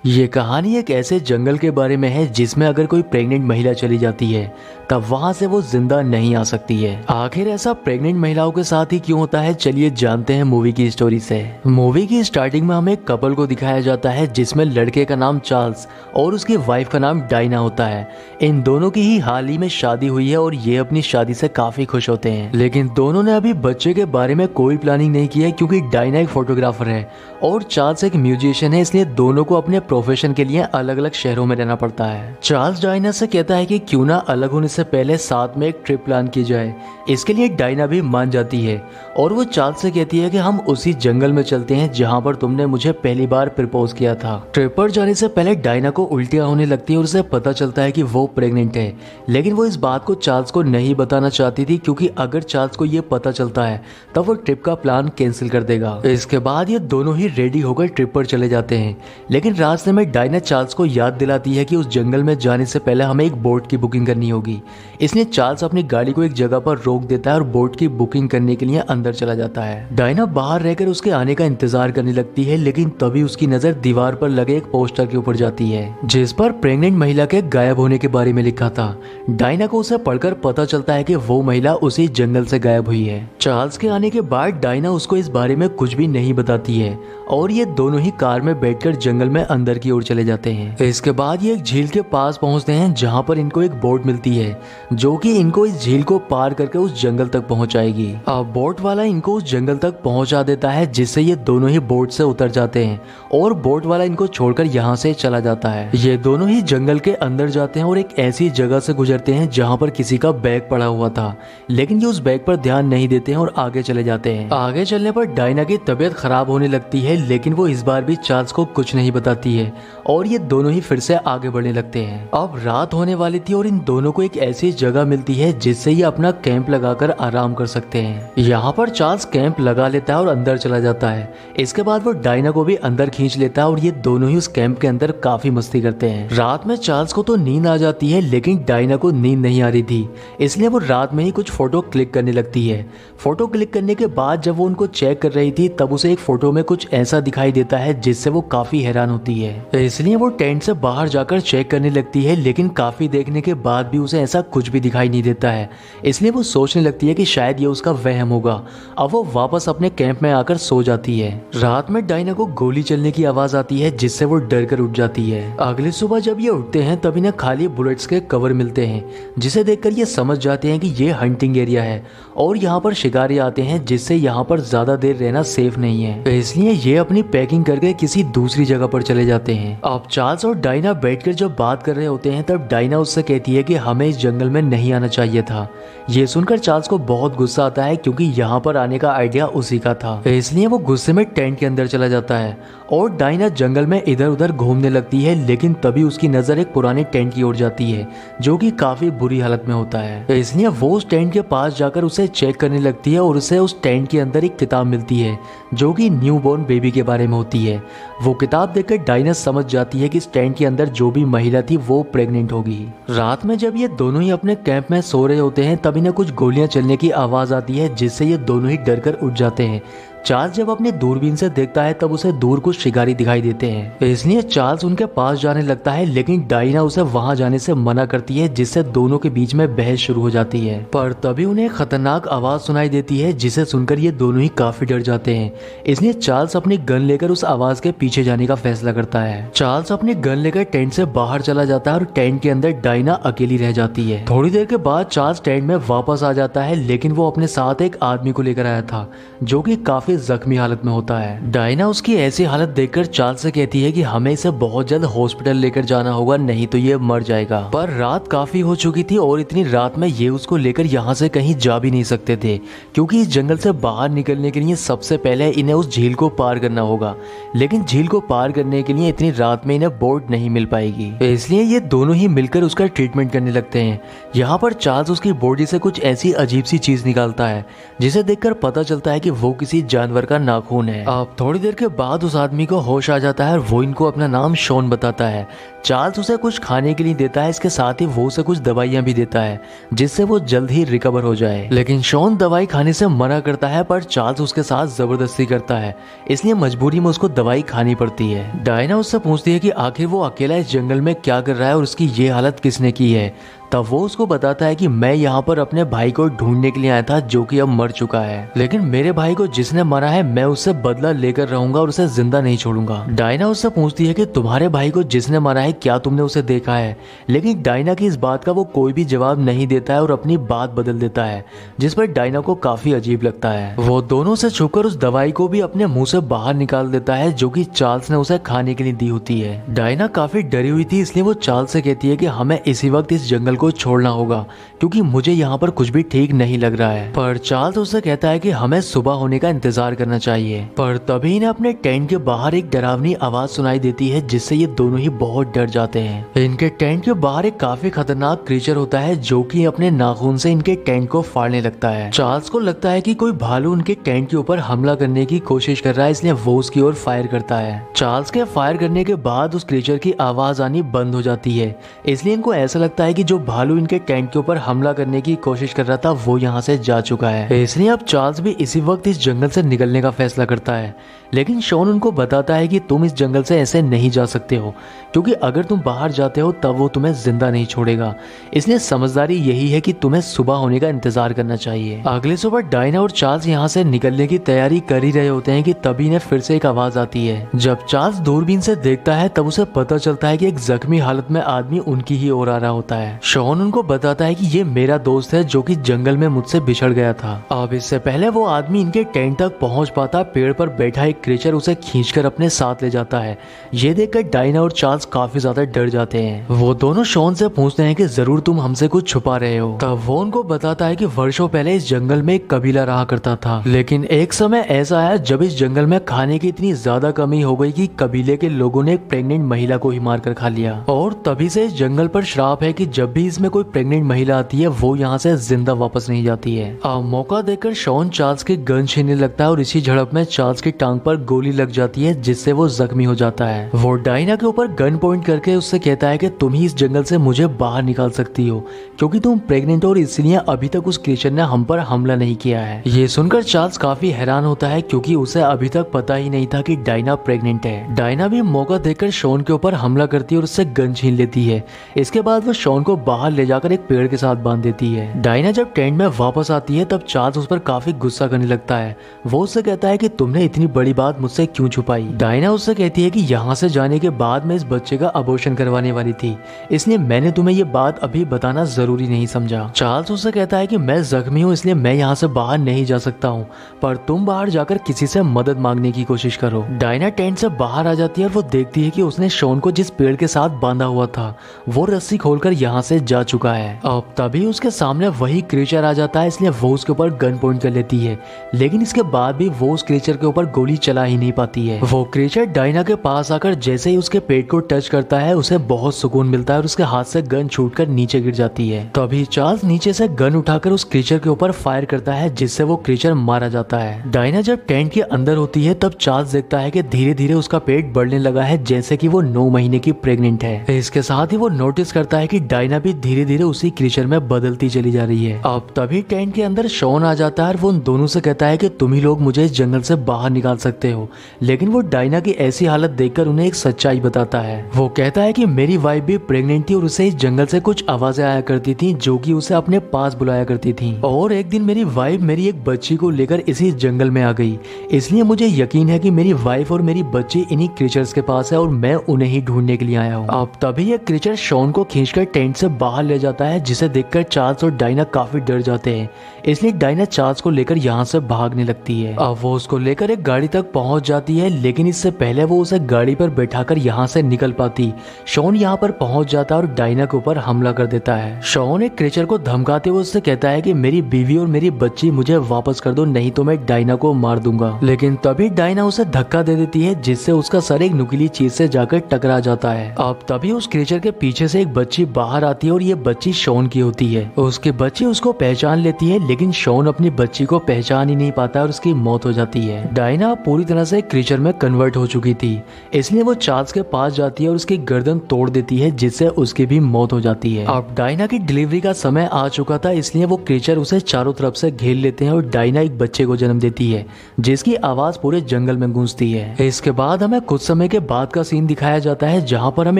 ये कहानी एक ऐसे जंगल के बारे में है जिसमें अगर कोई प्रेग्नेंट महिला चली जाती है तब वहां से वो जिंदा नहीं आ सकती है। आखिर ऐसा प्रेग्नेंट महिलाओं के साथ ही क्यों होता है, चलिए जानते हैं मूवी की स्टोरी से। मूवी की स्टार्टिंग में हमें एक कपल को दिखाया जाता है जिसमें लड़के का नाम चार्ल्स और उसकी वाइफ का नाम डायना होता है। इन दोनों की ही हाल ही में शादी हुई है और ये अपनी शादी से काफी खुश होते हैं, लेकिन दोनों ने अभी बच्चे के बारे में कोई प्लानिंग नहीं की है क्योंकि डायना एक फोटोग्राफर है और चार्ल्स एक म्यूजिशियन है, इसलिए दोनों को अपने प्रोफेशन के लिए अलग अलग शहरों में रहना पड़ता है। चार्ल्स डायना से कहता है कि क्यों ना अलग होने से पहले साथ में एक ट्रिप प्लान की जाए। इसके लिए डायना भी मान जाती है और वो चार्ल्स से कहती है कि हम उसी जंगल में चलते हैं जहां पर तुमने मुझे पहली बार प्रपोज किया था। ट्रिप पर जाने से पहले डायना को उल्टियां होने लगती है और उसे पता चलता है कि वो प्रेग्नेंट है, लेकिन वो इस बात को चार्ल्स को नहीं बताना चाहती थी क्योंकि अगर चार्ल्स को ये पता चलता है तब वो ट्रिप का प्लान कैंसिल कर देगा। इसके बाद ये दोनों ही रेडी होकर ट्रिप पर चले जाते हैं, लेकिन रास्ते में डायना चार्ल्स को याद दिलाती है कि उस जंगल में जाने से पहले हमें एक बोट की बुकिंग करनी होगी। इसलिए चार्ल्स अपनी गाड़ी को एक जगह पर रोक देता है और बोट की बुकिंग करने के लिए अंदर चला जाता है। डायना बाहर रहकर उसके आने का इंतजार करने लगती है, लेकिन तभी उसकी नजर दीवार पर लगे एक पोस्टर के ऊपर जाती है जिस पर प्रेग्नेंट महिला के गायब होने के बारे में लिखा था। डायना को उसे पढ़कर पता चलता है कि वो महिला उसी जंगल से गायब हुई है। चार्ल्स के आने के बाद डायना उसको इस बारे में कुछ भी नहीं बताती है और ये दोनों ही कार में बैठकर जंगल में अंदर की ओर चले जाते हैं। इसके बाद ये एक झील के पास पहुंचते हैं जहां पर इनको एक बोट मिलती है जो कि इनको इस झील को पार करके उस जंगल तक पहुंचाएगी। अब बोट वाला इनको उस जंगल तक पहुंचा देता है जिससे ये दोनों ही बोट से उतर जाते हैं और बोट वाला इनको छोड़कर यहाँ से चला जाता है। ये दोनों ही जंगल के अंदर जाते हैं और एक ऐसी जगह से गुजरते हैं जहाँ पर किसी का बैग पड़ा हुआ था, लेकिन ये उस बैग पर ध्यान नहीं देते हैं और आगे चले जाते हैं। आगे चलने पर डायना की तबीयत खराब होने लगती है, लेकिन वो इस बार भी चार्ल्स को कुछ नहीं बताती है और ये दोनों ही फिर से आगे बढ़ने लगते हैं। अब रात होने वाली थी और इन दोनों को एक ऐसी जगह मिलती है जिससे ये अपना कैंप लगाकर आराम कर सकते हैं। यहाँ पर चार्ल्स कैंप लगा लेता है और अंदर चला जाता है। इसके बाद वो डायना को भी अंदर खींच लेता है और ये दोनों ही उस कैंप के अंदर काफी मस्ती करते हैं। रात में चार्ल्स को तो नींद आ जाती है, लेकिन डायना को नींद नहीं आ रही थी, इसलिए वो रात में ही कुछ फोटो क्लिक करने लगती है। फोटो क्लिक करने के बाद जब वो उनको चेक कर रही थी तब उसे एक फोटो में कुछ ऐसा दिखाई देता है जिससे वो काफी हैरान होती है। इसलिए वो टेंट से बाहर जाकर चेक करने लगती है, लेकिन काफी देखने के बाद भी उसे ऐसा कुछ भी दिखाई नहीं देता है। इसलिए वो सोचने लगती है कि शायद ये उसका वहम होगा। अब वो वापस अपने कैंप में आकर सो जाती है। रात में डायना को गोली चलने की आवाज आती है जिससे वो डर कर उठ जाती है। अगली सुबह जब ये उठते हैं तब इन्हें खाली बुलेट्स के कवर मिलते हैं जिसे देखकर ये समझ जाते हैं कि ये हंटिंग एरिया है और यहाँ पर शिकारी आते हैं, जिससे यहाँ पर ज्यादा देर रहना सेफ नहीं है। इसलिए ये अपनी पैकिंग करके किसी दूसरी जगह पर चले जाते हैं। अब चार्ल्स और डायना बैठकर जब बात कर रहे होते हैं तब डायना उससे कहती है कि हमें इस जंगल में नहीं आना चाहिए था। ये सुनकर चार्ल्स को बहुत गुस्सा आता है क्योंकि यहाँ पर आने का आइडिया उसी का था, इसलिए वो गुस्से में टेंट के अंदर चला जाता है और डायना जंगल में इधर उधर घूमने लगती है, लेकिन तभी उसकी नजर एक पुराने टेंट की ओर जाती है जो कि काफी बुरी हालत में होता है। इसलिए वो उस टेंट के पास जाकर उसे चेक करने लगती है और उसे उस टेंट के अंदर एक किताब मिलती है जो कि न्यूबॉर्न बेबी के बारे में होती है। वो किताब देखकर डायना समझ जाती है कि इस टेंट के अंदर जो भी महिला थी वो प्रेग्नेंट होगी। रात में जब ये दोनों ही अपने कैंप में सो रहे होते हैं तब इन्हें कुछ गोलियां चलने की आवाज आती है जिससे ये दोनों ही डर कर उठ जाते हैं। चार्ल्स जब अपनी दूरबीन से देखता है तब उसे दूर कुछ शिकारी दिखाई देते हैं, इसलिए चार्ल्स उनके पास जाने लगता है, लेकिन डायना उसे वहां जाने से मना करती है जिससे दोनों के बीच में बहस शुरू हो जाती है। पर तभी उन्हें एक खतरनाक आवाज सुनाई देती है जिसे सुनकर ये दोनों ही काफी डर जाते हैं। इसलिए चार्ल्स अपनी गन लेकर उस आवाज के पीछे जाने का फैसला करता है। चार्ल्स अपनी गन लेकर टेंट से बाहर चला जाता है और टेंट के अंदर डायना अकेली रह जाती है। थोड़ी देर के बाद चार्ल्स टेंट में वापस आ जाता है, लेकिन वो अपने साथ एक आदमी को लेकर आया था जो कि काफी जख्मी हालत में होता है। डायना उसकी ऐसी हालत देखकर चार्ल्स से कहती है कि हमें इसे बहुत जल्द हॉस्पिटल लेकर जाना होगा, नहीं तो ये मर जाएगा। पर रात काफी हो चुकी थी और इतनी रात में ये उसको लेकर यहाँ से कहीं जा भी नहीं सकते थे क्योंकि इस जंगल से बाहर निकलने के लिए सबसे पहले इन्हें उस झील को पार करना होगा, लेकिन झील को पार करने के लिए इतनी रात में इन्हें बोट नहीं मिल पाएगी। इसलिए ये दोनों ही मिलकर उसका ट्रीटमेंट करने लगते हैं। यहाँ पर चार्ल्स उसकी बॉडी से कुछ ऐसी अजीब सी चीज निकालता है जिसे देखकर पता चलता है कि वो किसी जानवर का नाखून है। अब थोड़ी देर के बाद उस आदमी को होश आ जाता है और वो इनको अपना नाम शॉन बताता है। चार्ल्स उसे कुछ खाने के लिए देता है, इसके साथ ही वो उसे कुछ दवाइयां भी देता है जिससे वो जल्द ही रिकवर हो जाए। लेकिन शॉन दवाई खाने से मना करता है, पर चार्ल्स उसके साथ जबरदस्ती करता है, इसलिए मजबूरी में उसको दवाई खानी पड़ती है। डायना उससे पूछती है कि आखिर वो अकेला इस जंगल में क्या कर रहा है और उसकी ये हालत किसने की है। तब वो उसको बताता है कि मैं यहाँ पर अपने भाई को ढूंढने के लिए आया था जो कि अब मर चुका है, लेकिन मेरे भाई को जिसने मारा है मैं उससे बदला लेकर रहूंगा और उसे जिंदा नहीं छोड़ूंगा। डायना उससे पूछती है कि तुम्हारे भाई को जिसने मारा है क्या तुमने उसे देखा है, लेकिन डायना की इस बात का वो कोई भी जवाब नहीं देता है और अपनी बात बदल देता है, जिस पर डायना को काफी अजीब लगता है। वो दोनों से छुपकर उस दवाई को भी अपने मुंह से बाहर निकाल देता है जो कि चार्ल्स ने उसे खाने के लिए दी होती है। डायना काफी डरी हुई थी, इसलिए वो चार्ल्स से कहती है कि हमें इसी वक्त इस जंगल को छोड़ना होगा क्योंकि मुझे यहाँ पर कुछ भी ठीक नहीं लग रहा है। पर चार्ल्स उससे कहता है कि हमें सुबह होने का इंतजार करना चाहिए। पर तभी इन्हें अपने टेंट के बाहर एक डरावनी आवाज सुनाई देती है जिससे ये दोनों ही बहुत डर जाते हैं। इनके टेंट के बाहर एक काफी खतरनाक क्रीचर होता है जो कि अपने नाखून से इनके टेंट को फाड़ने लगता है। चार्ल्स को लगता है कि कोई भालू उनके टेंट के ऊपर हमला करने की कोशिश कर रहा है, इसलिए वो उसकी ओर फायर करता है। चार्ल्स के फायर करने के बाद उस क्रीचर की आवाज आनी बंद हो जाती है, इसलिए इनको ऐसा लगता है कि जो भालू इनके टेंट के ऊपर हमला करने की कोशिश कर रहा था वो यहाँ से जा चुका है। इसलिए अब चार्ल्स भी इसी वक्त इस जंगल से निकलने का फैसला करता है, लेकिन शॉन उनको बताता है कि तुम इस जंगल से ऐसे नहीं जा सकते हो क्योंकि अगर तुम बाहर जाते हो तब वो तुम्हें जिंदा नहीं छोड़ेगा, इसलिए समझदारी यही है कि तुम्हें सुबह होने का इंतजार करना चाहिए। अगले सुबह डायना और चार्ल्स यहाँ से निकलने की तैयारी कर ही रहे होते हैं कि तभी इन्हें फिर से एक आवाज आती है। जब चार्ल्स दूरबीन से देखता है तब उसे पता चलता है कि एक जख्मी हालत में आदमी उनकी ही ओर आ रहा होता है। शॉन उनको बताता है कि ये मेरा दोस्त है जो कि जंगल में मुझसे बिछड़ गया था। अब इससे पहले वो आदमी इनके टेंट तक पहुंच पाता, पेड़ पर बैठा एक क्रीचर उसे खींचकर अपने साथ ले जाता है। ये देखकर डायना और चार्ल्स काफी ज्यादा डर जाते हैं। वो दोनों शॉन से पूछते हैं कि जरूर तुम हमसे कुछ छुपा रहे हो। तब वो उनको बताता है कि वर्षों पहले इस जंगल में एक कबीला रहा करता था, लेकिन एक समय ऐसा आया जब इस जंगल में खाने की इतनी ज्यादा कमी हो गई कि कबीले के लोगों ने एक प्रेग्नेंट महिला को ही मारकर खा लिया, और तभी से इस जंगल पर श्राप है कि जब भी इसमें कोई प्रेग्नेंट महिला आती है वो यहाँ से जिंदा वापस नहीं जाती है। अब मौका देकर शॉन चार्ल्स की गन छीनने लगता है और इसी झड़प में चार्ल्स की टांग पर गोली लग जाती है जिससे वो जख्मी हो जाता है। वो डायना के ऊपर गन पॉइंट करके उससे कहता है कि तुम ही इस जंगल से मुझे बाहर निकाल सकती हो क्योंकि तुम प्रेग्नेंट हो और इसलिए अभी तक उस क्रीचर ने हम पर हमला नहीं किया है। ये सुनकर चार्ल्स काफी हैरान होता है क्योंकि उसे अभी तक पता ही नहीं था कि डायना प्रेग्नेंट है। डायना भी मौका देकर शॉन के ऊपर हमला करती है और उससे गन छीन लेती है। इसके बाद वो शॉन को बाहर ले जाकर एक पेड़ के साथ बांध देती है। डायना जब टेंट में वापस आती है तब चार्ल्स उस पर काफी गुस्सा करने लगता है। वो उससे कहता है कि तुमने इतनी बड़ी बात मुझसे क्यों छुपाई। डायना उससे कहती है कि यहाँ से जाने के बाद मैं इस बच्चे का अबॉर्शन करवाने वाली थी, इसलिए मैंने तुम्हें ये बात अभी बताना जरूरी नहीं समझा। चार्ल्स उससे कहता है कि मैं जख्मी हूँ इसलिए मैं यहाँ से बाहर नहीं जा सकता हूँ, पर तुम बाहर जाकर किसी से मदद मांगने की कोशिश करो। डायना टेंट से बाहर आ जाती है और वो देखती है कि उसने शॉन को जिस पेड़ के साथ बांधा हुआ था वो रस्सी खोलकर यहाँ से जा चुका है। अब तभी उसके सामने वही क्रीचर आ जाता है, इसलिए वो उसके ऊपर गन पॉइंट कर लेती है, लेकिन इसके बाद भी वो उस क्रीचर के ऊपर गोली चला ही नहीं पाती है। वो क्रीचर डायना के पास आकर जैसे ही उसके पेट को टच करता है उसे बहुत सुकून मिलता है और उसके हाथ से गन छूटकर नीचे गिर जाती है। तभी चार्ल्स नीचे से गन उठाकर उस क्रीचर के ऊपर फायर करता है जिससे वो क्रीचर मारा जाता है। डायना जब टेंट के अंदर होती है तब चार्ल्स देखता है कि धीरे धीरे उसका पेट बढ़ने लगा है जैसे कि वो 9 महीने की प्रेग्नेंट है। इसके साथ ही वो नोटिस करता है कि डायना भी धीरे धीरे उसी क्रीचर में बदलती चली जा रही है। अब तभी टेंट के अंदर शॉन आ जाता है और वो उन दोनों से कहता है कि तुम ही लोग मुझे इस जंगल से बाहर निकाल सकते हो, लेकिन वो डायना की ऐसी हालत देखकर उन्हें एक सच्चाई बताता है। वो कहता है कि मेरी वाइफ भी प्रेग्नेंट थी और उसे इस जंगल से कुछ आवाजें आया करती थी जो कि उसे अपने पास बुलाया करती थी, और एक दिन मेरी वाइफ मेरी एक बच्ची को लेकर इसी जंगल में आ गई, इसलिए मुझे यकीन है कि मेरी वाइफ और मेरी बच्ची इन्हीं क्रीचर्स के पास है और मैं उन्हें ही ढूंढने के लिए आया हूँ। अब तभी एक क्रीचर शॉन को खींचकर टेंट से बाहर ले जाता है जिसे देखकर चार्ल्स और डायना काफी डर जाते हैं, इसलिए डायना चार्ल्स को लेकर यहाँ से भागने लगती है। अब वो उसको लेकर एक गाड़ी तक पहुंच जाती है, लेकिन इससे पहले वो उसे गाड़ी पर बैठाकर यहाँ से निकल पाती शॉन यहाँ पर पहुंच जाता है और डायना के ऊपर हमला कर देता है। शॉन एक क्रीचर को धमकाते हुए उससे कहता है कि मेरी बीवी और मेरी बच्ची मुझे वापस कर दो, नहीं तो मैं डायना को मार दूंगा। लेकिन तभी डायना उसे धक्का दे देती है जिससे उसका सर एक नुकीली चीज से जाकर टकरा जाता है। अब तभी उस क्रीचर के पीछे से एक बच्ची बाहर आती जाती है और ये बच्ची शॉन की होती है। उसके बच्ची उसको पहचान लेती है, लेकिन शॉन अपनी बच्ची को पहचान ही नहीं पाता और उसकी मौत हो जाती है। डायना पूरी तरह से क्रीचर में कन्वर्ट हो चुकी थी, इसलिए वो चार्ल्स के पास जाती है और उसकी गर्दन तोड़ देती है, जिससे उसकी भी मौत हो जाती है। अब डायना की डिलीवरी का समय आ चुका था, इसलिए वो क्रीचर उसे चारों तरफ से घेर लेते हैं और डायना एक बच्चे को जन्म देती है, जिसकी आवाज पूरे जंगल में गूंजती है। इसके बाद हमें कुछ समय के बाद का सीन दिखाया जाता है, जहाँ पर हम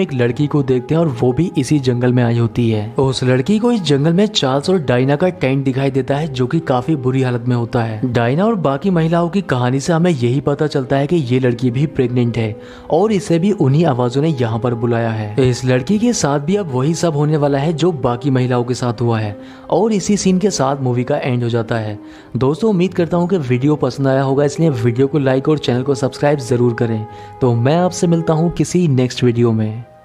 एक लड़की को देखते हैं और वो भी इसी जंगल में आई होती है। उस लड़की को इस जंगल में चार्ल्स और डायना का टेंट दिखाई देता है, जो कि काफी बुरी हालत में होता है। डायना और बाकी महिलाओं की कहानी से हमें यही पता चलता है कि ये लड़की भी प्रेग्नेंट है और इसे भी उन्हीं आवाजों ने यहाँ पर बुलाया है। इस लड़की के साथ भी अब वही सब होने वाला है जो बाकी महिलाओं के साथ हुआ है, और इसी सीन के साथ मूवी का एंड हो जाता है। दोस्तों, उम्मीद करता हूँ कि वीडियो पसंद आया होगा, इसलिए वीडियो को लाइक और चैनल को सब्सक्राइब जरूर करें। तो मैं आपसे मिलता हूँ किसी नेक्स्ट वीडियो में।